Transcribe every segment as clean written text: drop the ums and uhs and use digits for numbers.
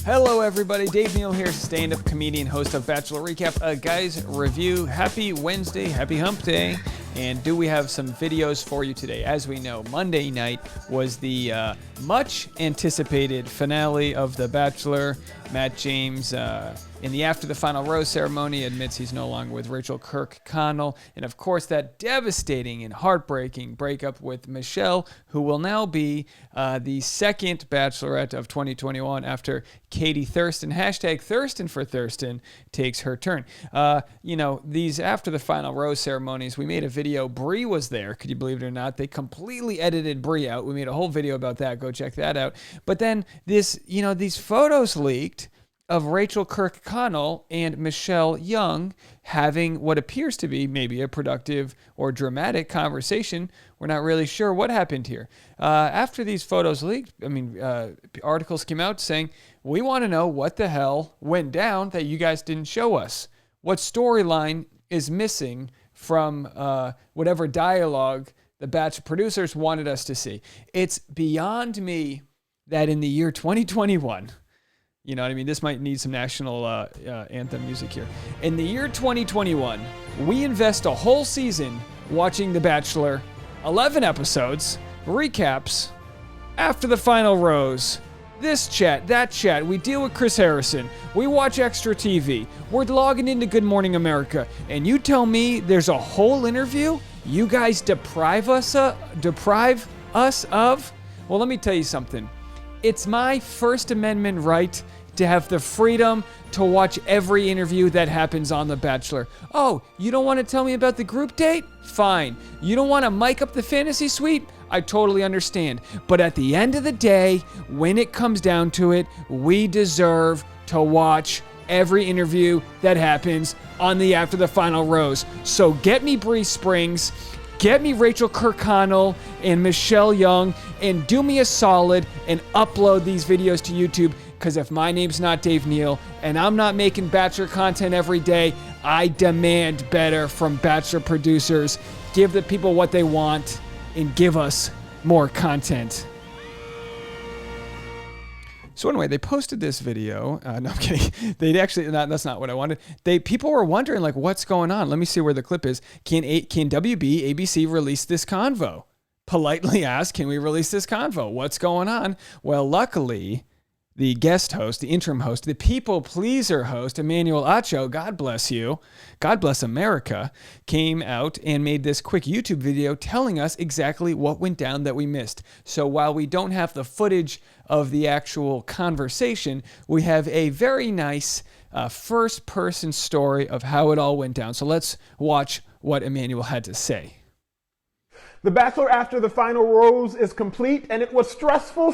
Hello, everybody. Dave Neal here, stand-up comedian, host of Bachelor Recap. Guys, review. Happy Wednesday. Happy Hump Day. And do we have some videos for you today? As we know, Monday night was the much-anticipated finale of The Bachelor. Matt James, in the After the Final Rose ceremony, admits he's no longer with RACHAEL Kirkconnell. And, of course, that devastating and heartbreaking breakup with Michelle, who will now be the second Bachelorette of 2021 after Katie Thurston, hashtag Thurston for Thurston, takes her turn. These After the Final Rose ceremonies, we made a video. Brie was there. Could you believe it or not? They completely edited Brie out. We made a whole video about that. Go check that out. But then these photos leaked of RACHAEL Kirkconnell and Michelle Young having what appears to be maybe a productive or dramatic conversation. We're not really sure what happened here. After these photos leaked, articles came out saying, we want to know what the hell went down that you guys didn't show us. What storyline is missing from whatever dialogue the Batch producers wanted us to see? It's beyond me that in the year 2021... You know what I mean? This might need some national anthem music here. In the year 2021, we invest a whole season watching The Bachelor, 11 episodes, recaps, After the Final Rose, this chat, that chat. We deal with Chris Harrison. We watch extra TV. We're logging into Good Morning America. And you tell me there's a whole interview you guys deprive us of? Well, let me tell you something. It's my First Amendment right to have the freedom to watch every interview that happens on The Bachelor. Oh, you don't want to tell me about the group date? Fine. You don't want to mic up the fantasy suite? I totally understand. But at the end of the day, when it comes down to it, we deserve to watch every interview that happens on the After the Final Rose. So get me Bree Springs, get me RACHAEL Kirkconnell and Michelle Young, and do me a solid and upload these videos to YouTube, because if my name's not Dave Neal and I'm not making Bachelor content every day, I demand better from Bachelor producers. Give the people what they want and give us more content. So anyway, they posted this video. No, I'm kidding. That's not what I wanted. People were wondering, like, what's going on? Let me see where the clip is. Can WB, ABC release this convo? Politely ask, can we release this convo? What's going on? Well, luckily, the guest host, the interim host, the people pleaser host, Emmanuel Acho, God bless you, God bless America, came out and made this quick YouTube video telling us exactly what went down that we missed. So while we don't have the footage of the actual conversation, we have a very nice first-person story of how it all went down. So let's watch what Emmanuel had to say. The Bachelor After the Final Rose is complete, and it was stressful.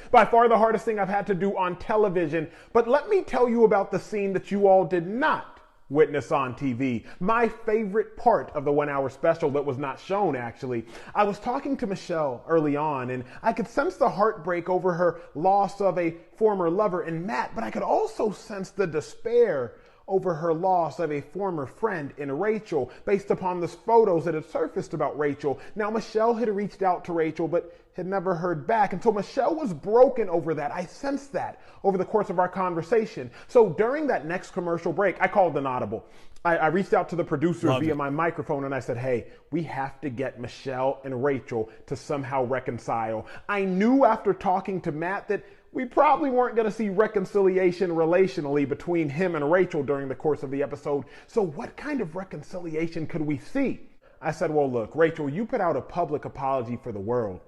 By far the hardest thing I've had to do on television. But let me tell you about the scene that you all did not witness on TV. My favorite part of the 1 hour special that was not shown, actually. I was talking to Michelle early on, and I could sense the heartbreak over her loss of a former lover in Matt, but I could also sense the despair over her loss of a former friend in RACHAEL, based upon the photos that had surfaced about RACHAEL. Now, Michelle had reached out to RACHAEL, but had never heard back. And so Michelle was broken over that. I sensed that over the course of our conversation. So during that next commercial break, I called an audible. I reached out to the producers via my microphone, and I said, hey, we have to get Michelle and RACHAEL to somehow reconcile. I knew after talking to Matt that we probably weren't going to see reconciliation relationally between him and RACHAEL during the course of the episode. So what kind of reconciliation could we see? I said, well, look, RACHAEL, you put out a public apology for the world,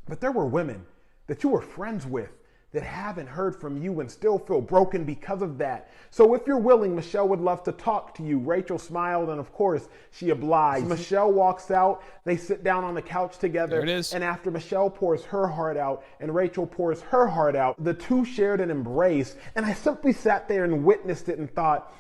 but there were women that you were friends with that haven't heard from you and still feel broken because of that. So if you're willing, Michelle would love to talk to you. RACHAEL smiled, and of course, she obliged. Michelle walks out. They sit down on the couch together. There it is. And after Michelle pours her heart out and RACHAEL pours her heart out, the two shared an embrace. And I simply sat there and witnessed it and thought,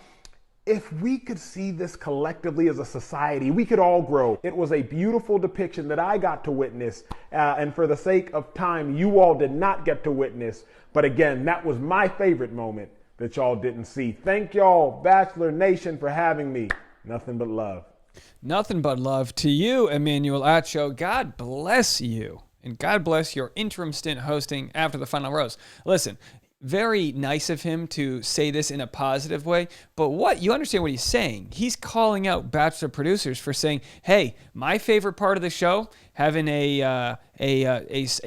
if we could see this collectively as a society, we could all grow. It was a beautiful depiction that I got to witness. And for the sake of time, you all did not get to witness. But again, that was my favorite moment that y'all didn't see. Thank y'all, Bachelor Nation, for having me. Nothing but love. Nothing but love to you, Emmanuel Acho. God bless you. And God bless your interim stint hosting After the Final Rose. Listen, very nice of him to say this in a positive way, but you understand what he's saying. He's calling out Bachelor producers for saying, "Hey, my favorite part of the show, having a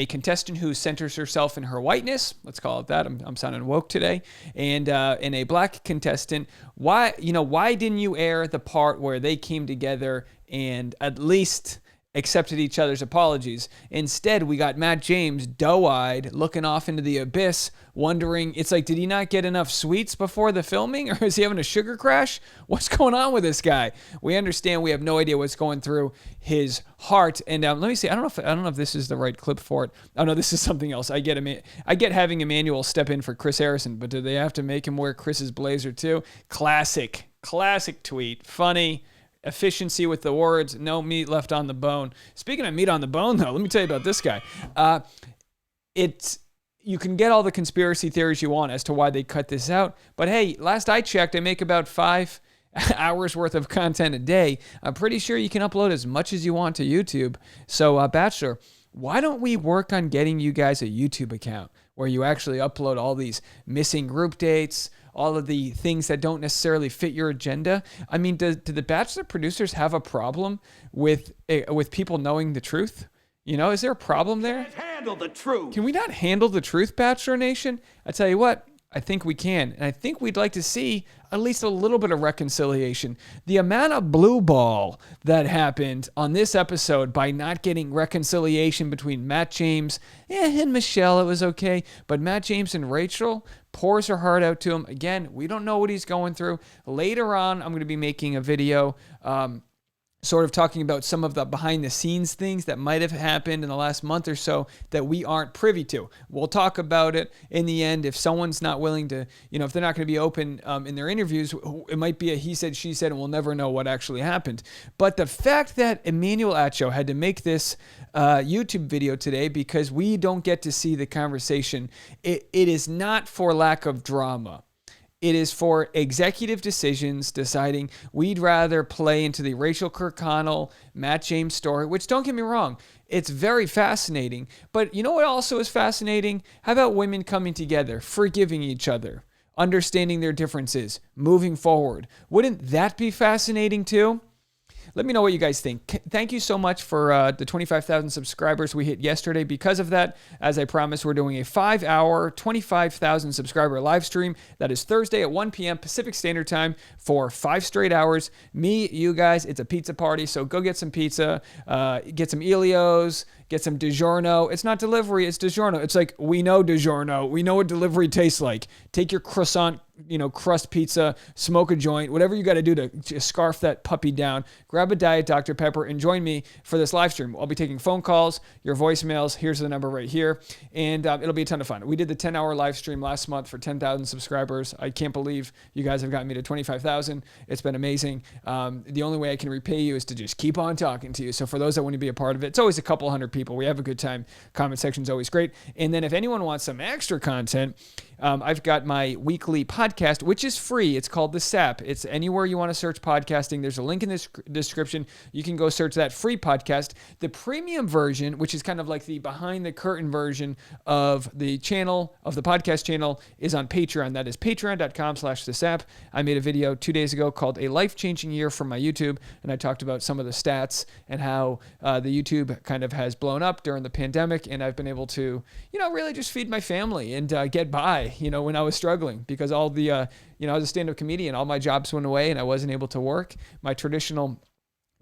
contestant who centers herself in her whiteness. Let's call it that. I'm sounding woke today, and a black contestant. Why didn't you air the part where they came together and at least accepted each other's apologies? Instead, we got Matt James doe-eyed, looking off into the abyss, wondering, it's like, did he not get enough sweets before the filming, or is he having a sugar crash? What's going on with this guy?" We understand we have no idea what's going through his heart. And let me see, I don't know if this is the right clip for it. Oh no, this is something else. I get having Emmanuel step in for Chris Harrison, but do they have to make him wear Chris's blazer too? Classic tweet, funny. Efficiency with the words, no meat left on the bone. Speaking of meat on the bone, though, let me tell you about this guy. You can get all the conspiracy theories you want as to why they cut this out, but hey, last I checked, I make about 5 hours worth of content a day. I'm pretty sure you can upload as much as you want to YouTube. So, Bachelor, why don't we work on getting you guys a YouTube account where you actually upload all these missing group dates, all of the things that don't necessarily fit your agenda? I mean, do the Bachelor producers have a problem with people knowing the truth? Is there a problem there? Can't handle the truth. Can we not handle the truth, Bachelor Nation? I tell you what, I think we can. And I think we'd like to see at least a little bit of reconciliation. The amount of blue ball that happened on this episode by not getting reconciliation between Matt James and Michelle, it was okay. But Matt James and Rachel pours her heart out to him. Again, we don't know what he's going through. Later on, I'm going to be making a video sort of talking about some of the behind the scenes things that might have happened in the last month or so that we aren't privy to. We'll talk about it in the end. If someone's not willing to, if they're not going to be open in their interviews, it might be a he said, she said, and we'll never know what actually happened. But the fact that Emmanuel Acho had to make this YouTube video today because we don't get to see the conversation, it is not for lack of drama. It is for executive decisions deciding we'd rather play into the RACHAEL KIRKCONNELL, Matt James story, which, don't get me wrong, it's very fascinating. But you know what also is fascinating? How about women coming together, forgiving each other, understanding their differences, moving forward? Wouldn't that be fascinating too? Let me know what you guys think. Thank you so much for the 25,000 subscribers we hit yesterday. Because of that, as I promised, we're doing a 5-hour, 25,000 subscriber live stream. That is Thursday at 1 p.m. Pacific Standard Time for 5 straight hours. Me, you guys, it's a pizza party, so go get some pizza, get some Elio's, get some DiGiorno. It's not delivery, it's DiGiorno. It's like, we know DiGiorno. We know what delivery tastes like. Take your croissant, crust pizza, smoke a joint, whatever you got to do to scarf that puppy down. Grab a Diet Dr. Pepper and join me for this live stream. I'll be taking phone calls, your voicemails. Here's the number right here. And it'll be a ton of fun. We did the 10-hour live stream last month for 10,000 subscribers. I can't believe you guys have gotten me to 25,000. It's been amazing. The only way I can repay you is to just keep on talking to you. So for those that want to be a part of it, it's always a couple hundred people. We have a good time. Comment section's always great. And then if anyone wants some extra content, I've got my weekly podcast, which is free. It's called The Sap. It's anywhere you want to search podcasting. There's a link in this description. You can go search that free podcast. The premium version, which is kind of like the behind the curtain version of the channel, of the podcast channel, is on Patreon. That is patreon.com/thesap. I made a video 2 days ago called A Life-Changing Year from my YouTube, and I talked about some of the stats and how the YouTube kind of has blown up during the pandemic, and I've been able to, really just feed my family and get by, when I was struggling, because all the, I was a stand-up comedian, all my jobs went away and I wasn't able to work my traditional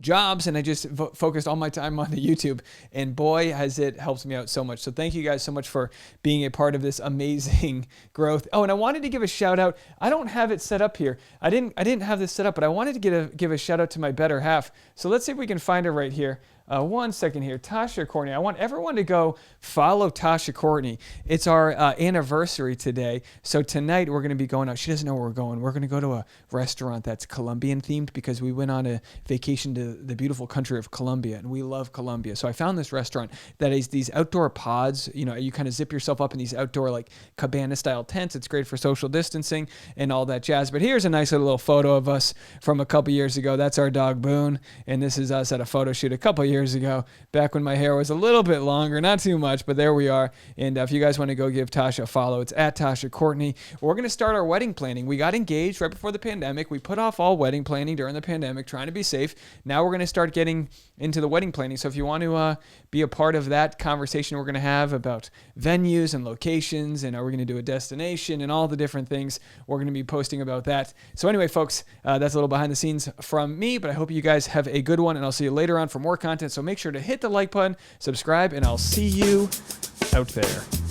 jobs, and I just focused all my time on the YouTube, and boy, has it helped me out so much. So thank you guys so much for being a part of this amazing growth. Oh, and I wanted to give a shout out. I don't have it set up here. I didn't have this set up, but I wanted to give a shout out to my better half. So let's see if we can find her right here. 1 second here. Tasha Courtney. I want everyone to go follow Tasha Courtney. It's our anniversary today. So tonight we're going to be going out. She doesn't know where we're going. We're going to go to a restaurant that's Colombian themed because we went on a vacation to the beautiful country of Colombia, and we love Colombia. So I found this restaurant that is these outdoor pods. You kind of zip yourself up in these outdoor like cabana style tents. It's great for social distancing and all that jazz. But here's a nice little photo of us from a couple years ago. That's our dog Boone, and this is us at a photo shoot a couple years years ago, back when my hair was a little bit longer, not too much, but there we are. And if you guys want to go give Tasha a follow, it's at Tasha Courtney. We're going to start our wedding planning. We got engaged right before the pandemic. We put off all wedding planning during the pandemic, trying to be safe. Now we're going to start getting into the wedding planning. So if you want to be a part of that conversation we're going to have about venues and locations, and are we going to do a destination and all the different things, we're going to be posting about that. So anyway, folks, that's a little behind the scenes from me, but I hope you guys have a good one, and I'll see you later on for more content. So make sure to hit the like button, subscribe, and I'll see you out there.